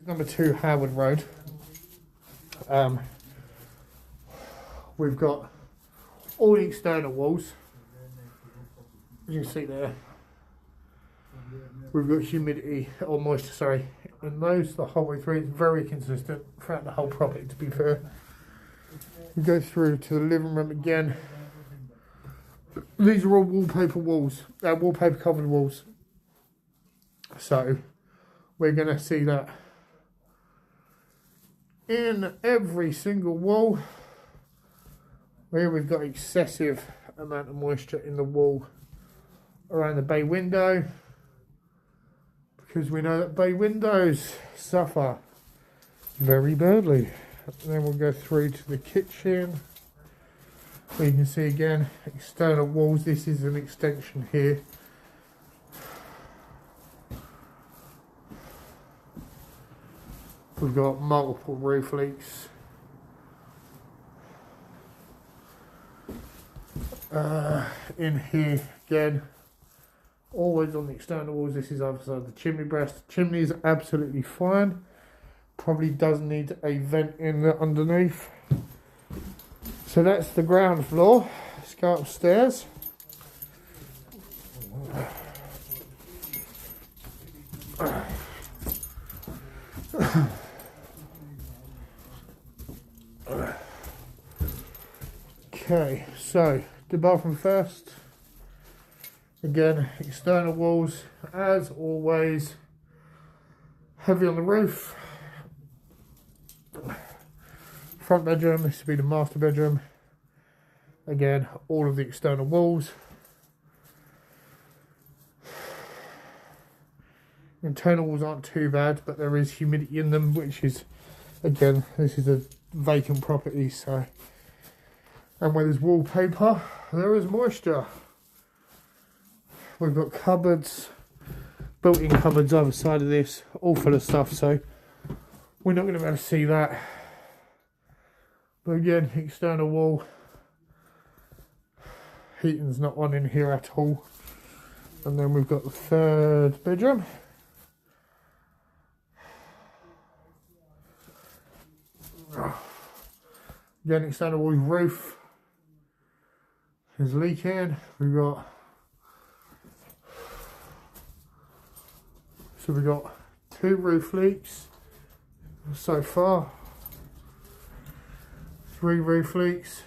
number 2 Howard Road. We've got all the external walls, as you can see there. We've got humidity or moisture, sorry, in those the whole way through. It's very consistent throughout the whole property, to be fair. We go through to the living room again. These are all wallpaper walls, wallpaper covered walls. So we're going to see that in every single wall. Here we've got excessive amount of moisture in the wall around the bay window, because we know that bay windows suffer very badly. And then we'll go through to the kitchen. You can see again, external walls. This is an extension here. We've got multiple roof leaks. In here again, always on the external walls. This is other side of the chimney breast. Chimney is absolutely fine. Probably does need a vent in there underneath. So that's the ground floor. Let's go upstairs. Okay, so the bathroom first. Again, external walls, as always, heavy on the roof. Front bedroom, this would be the master bedroom. Again, all of the external walls. Internal walls aren't too bad, but there is humidity in them, which is, again, this is a vacant property, so. And where there's wallpaper, there is moisture. We've got cupboards, built-in cupboards either side of this, all full of stuff, so we're not going to be able to see that. But again, external wall, heating's not on in here at all. And then we've got the third bedroom. Again, external wall, roof is leaking. We've got, so we've got 2 roof leaks so far. 3 roof leaks.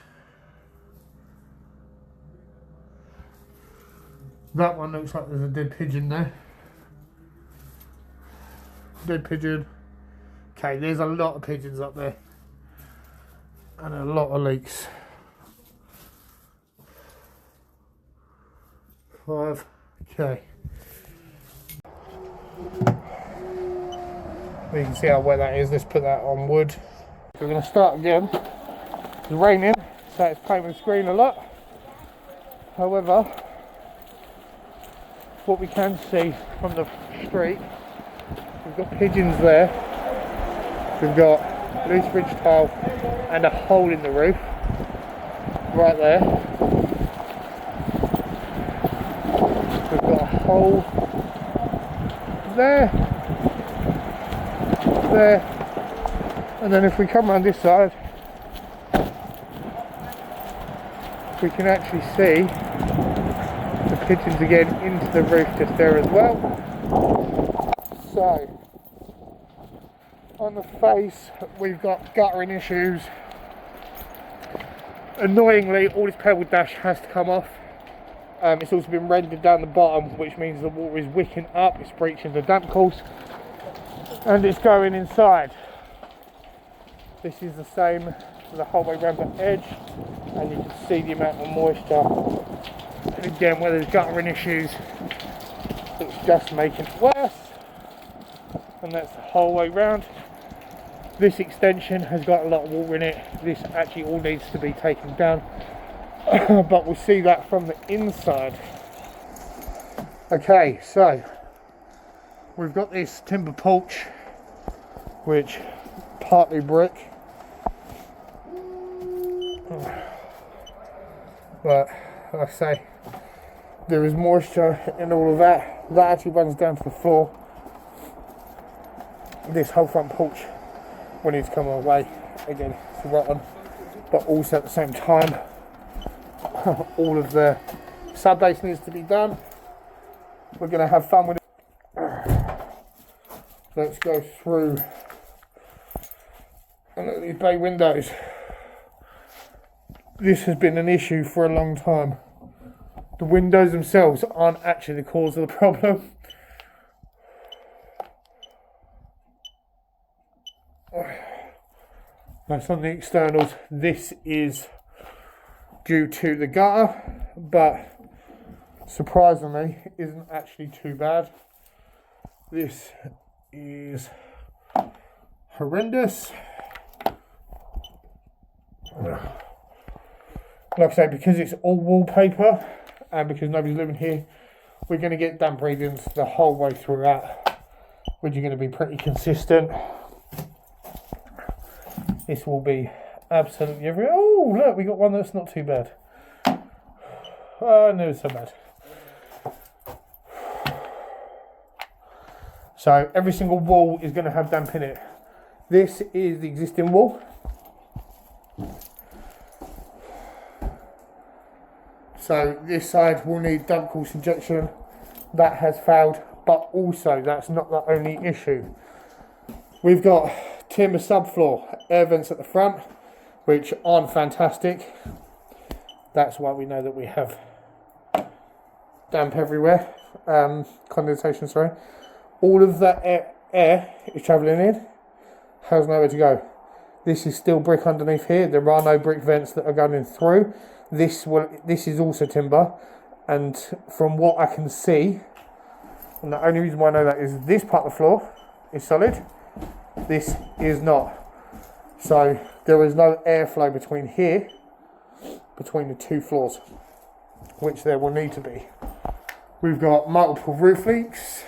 That one looks like there's a dead pigeon there. Dead pigeon. Okay, there's a lot of pigeons up there. And a lot of leaks. 5. Okay. You can see how wet that is. Let's put that on wood. We're going to start again. It's raining, so it's painting the screen a lot. However, what we can see from the street, we've got pigeons there. We've got loose bridge tile and a hole in the roof right there. We've got a hole there, there, and then if we come around this side, we can actually see the pigeons again into the roof just there as well. So, on the face, we've got guttering issues. Annoyingly, all this pebble dash has to come off. It's also been rendered down the bottom, which means the water is wicking up, it's breaching the damp course, and it's going inside. This is the same for the whole way around the edge, and you can see the amount of moisture. And again, where there's guttering issues, it's just making it worse. And that's the whole way round. This extension has got a lot of water in it. This actually all needs to be taken down. But we'll see that from the inside. Okay, so we've got this timber porch, which partly brick. But like I say, there is moisture in all of that. That actually runs down to the floor. this whole front porch will need to come away. Again, it's rotten, but also at the same time, all of the sub base needs to be done. We're going to have fun with it. Let's go through and look at these bay windows. This has been an issue for a long time. The windows themselves aren't actually the cause of the problem. That's on the externals. This is due to the gutter, but surprisingly isn't actually too bad. This is horrendous. Like I say, because it's all wallpaper and because nobody's living here, we're going to get damp readings the whole way throughout, which are going to be pretty consistent. This will be absolutely everywhere. Oh, look, we got one that's not too bad. Oh, no, it's so bad. So every single wall is going to have damp in it. This is the existing wall. So this side will need damp course injection. That has failed, but also that's not the only issue. We've got timber subfloor air vents at the front, which aren't fantastic. That's why we know that we have damp everywhere. Condensation, sorry. All of that air is travelling in, has nowhere to go. This is still brick underneath here. There are no brick vents that are going through. This is also timber, and from what I can see, and the only reason why I know that is this part of the floor is solid, this is not. So there is no airflow between here, between the two floors, which there will need to be. We've got multiple roof leaks.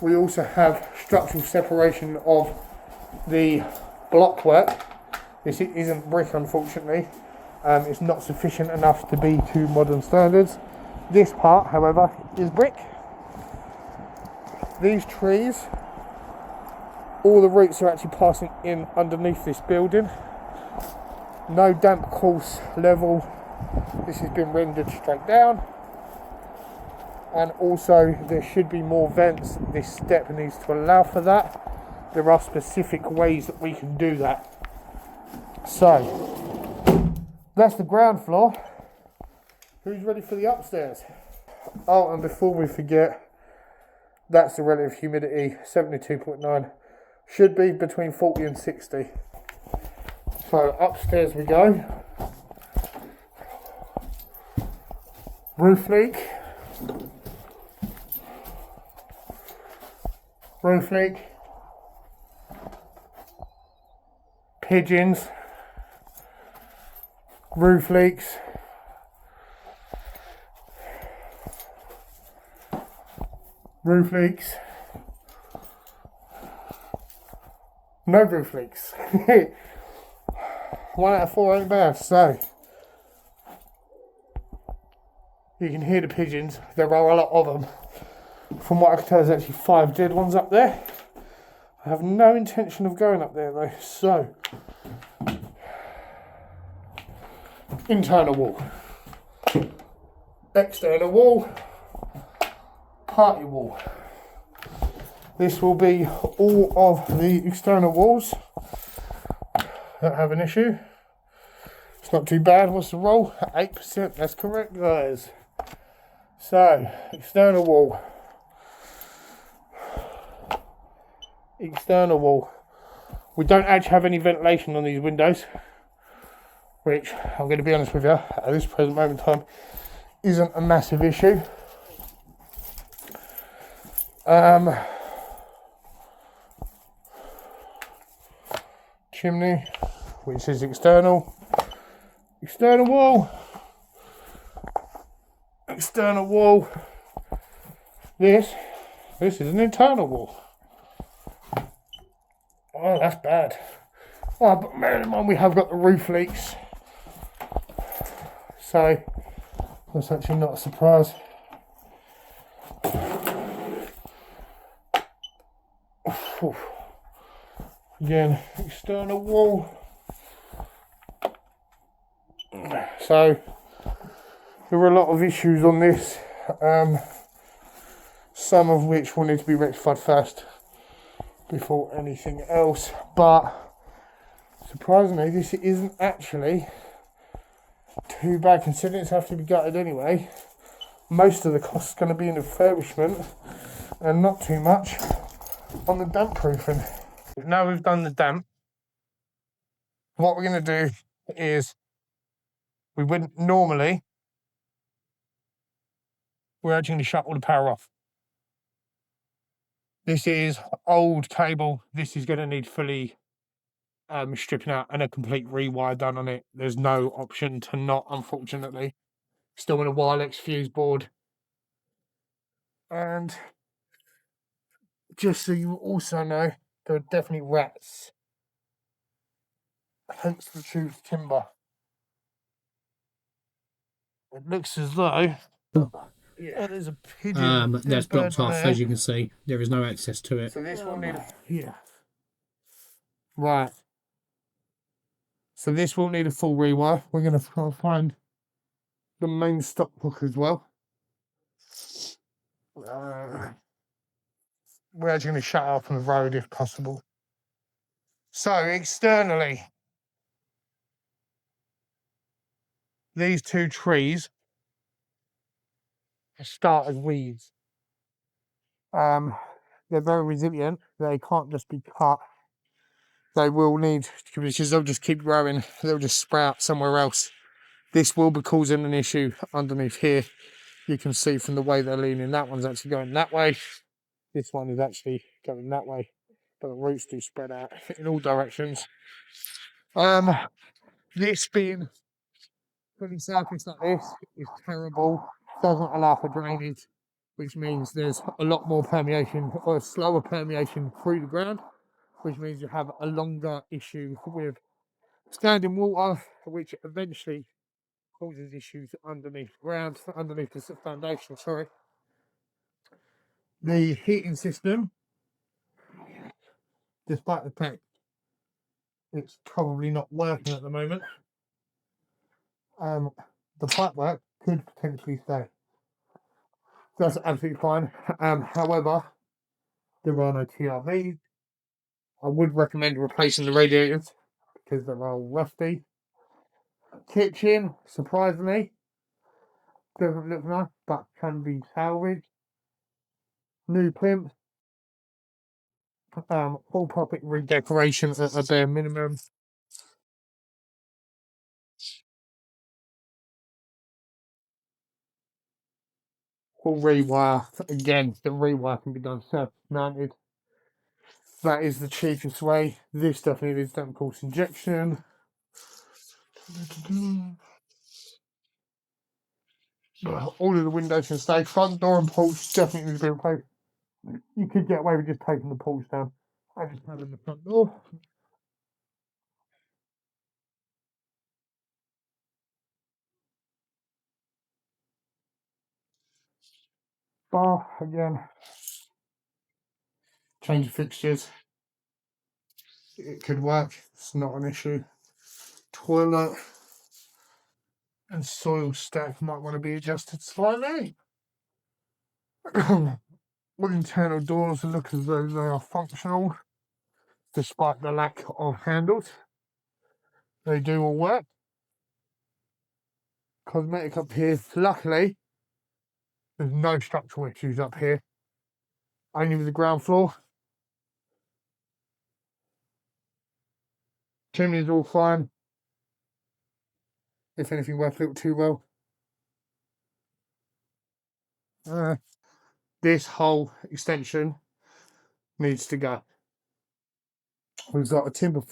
We also have structural separation of the blockwork. This isn't brick, unfortunately. It's not sufficient enough to be to modern standards. This part, however, is brick. These trees, all the roots are actually passing in underneath this building. No damp course level. This has been rendered straight down. And also there should be more vents. This step needs to allow for that. There are specific ways that we can do that. So that's the ground floor. Who's ready for the upstairs? Oh, and before we forget, that's the relative humidity, 72.9. Should be between 40 and 60. So upstairs we go. Roof leak. Roof leak. Pigeons. Roof leaks. Roof leaks. No roof leaks. 1 out of 4 ain't bad. So you can hear the pigeons. There are a lot of them. From what I can tell, there's actually 5 dead ones up there. I have no intention of going up there though. So internal wall, external wall, party wall. This will be all of the external walls that have an issue. It's not too bad. What's the roll? 8%. That's correct, guys. So external wall, external wall. We don't actually have any ventilation on these windows, which I'm going to be honest with you, at this present moment in time, isn't a massive issue. Chimney, which is external. External wall. External wall. This is an internal wall. Oh, that's bad. Oh, but bear in mind we have got the roof leaks. So that's actually not a surprise. Again, external wall. So there were a lot of issues on this, some of which will need to be rectified first before anything else, but surprisingly this isn't actually too bad considering it's have to be gutted anyway. Most of the cost is going to be in refurbishment and not too much on the damp proofing. Now we've done the damp, what we're going to do is, we wouldn't normally, we're actually going to shut all the power off. This is old cable. This is going to need fully stripping out and a complete rewire done on it. There's no option to not, unfortunately. Still in a wireless fuse board. And just so you also know, there are definitely rats. Hence the choose timber. It looks as though there's a pigeon. That's blocked off, there. as you can see. There is no access to it. So this will need right. So this will need a full rewire. We're going to find the main stop hook as well. We're actually going to shut off on the road if possible. So externally, these two trees start as weeds. They're very resilient. They can't just be cut. They will need, because they'll just keep growing. They'll just sprout somewhere else. This will be causing an issue underneath here. You can see from the way they're leaning. That one's actually going that way. This one is actually going that way. But the roots do spread out in all directions. This being fully surfaced like this is terrible. Doesn't allow for drainage, which means there's a lot more permeation or slower permeation through the ground, which means you have a longer issue with standing water, which eventually causes issues underneath the ground, underneath the foundation, sorry. The heating system, despite the fact it's probably not working at the moment, the pipework could potentially stay. That's absolutely fine. However, there are no TRVs. I would recommend replacing the radiators because they're all rusty. Kitchen, surprisingly, doesn't look nice, but can be salvaged. New plinth. Full property redecoration at a bare minimum. Full rewire. Again, the rewire can be done surface mounted. That is the cheapest way. This definitely needs damp course injection. All of the windows can stay. Front door and porch definitely need to be replaced. You could get away with just taking the porch down and just having the front door. Bath again. Change the fixtures. It could work. It's not an issue. Toilet and soil stack might want to be adjusted slightly. All internal doors look as though they are functional, despite the lack of handles. They do all work. Cosmetic up here. Luckily, there's no structural issues up here. Only with the ground floor. Chimney's all fine. If anything, works a little too well. This whole extension needs to go. We've got a timber